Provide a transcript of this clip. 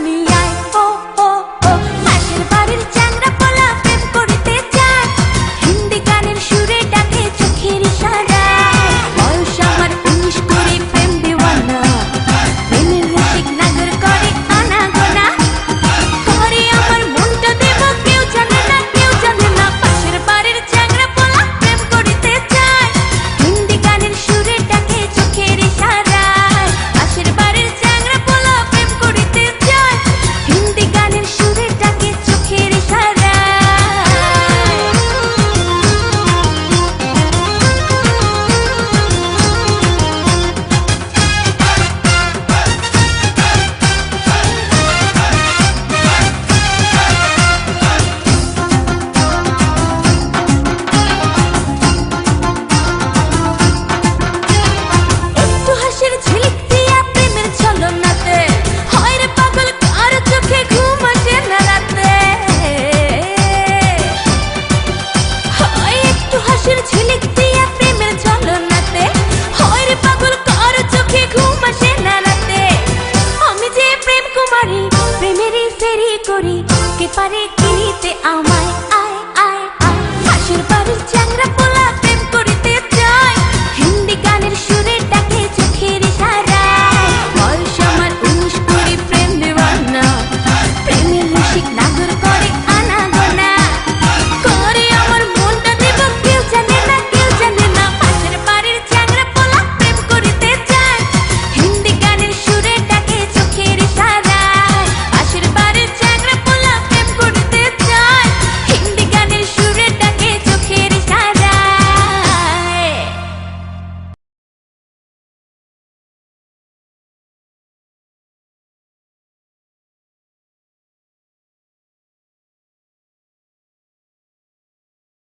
দুনিয়ায়। ও ও ও পাশের বাড়ির চ্যাংড়া পোলা প্রেম করিতে যায়, হিন্দি গানের সুরে ডাকে চোখের ইশারায়। বয়স আমার 19 করে প্রেম দিওয়ানা, প্রেমের রসিক নাগর করে আনাগোনা। করে আমার মনটা দেব কেউ জানে না, কেউ জানে না। পাশের বাড়ির চ্যাংড়া পোলা প্রেম করিতে যায়, হিন্দি গানের সুরে ডাকে চোখের ইশারায়। পাশের বাড়ির চ্যাংড়া পোলা প্রেম করিতে যায়, হিন্দি গানের সুরে ডাকে চোখের ইশারায়। একটু হাসির ঝিলিক দিয়া প্রেমের ছলনাতে, হয় রে পাগল কার চোখে ঘুম আসে না রাতে। হয় একটু হাসির ঝিলিক দিয়া প্রেমের ছলনাতে, হয় রে পাগল কার চোখে ঘুম আসে না রাতে। আমি যে প্রেম কুমারী, প্রেমেরই ফেরি করি, কে পারে কিনিতে আমায়।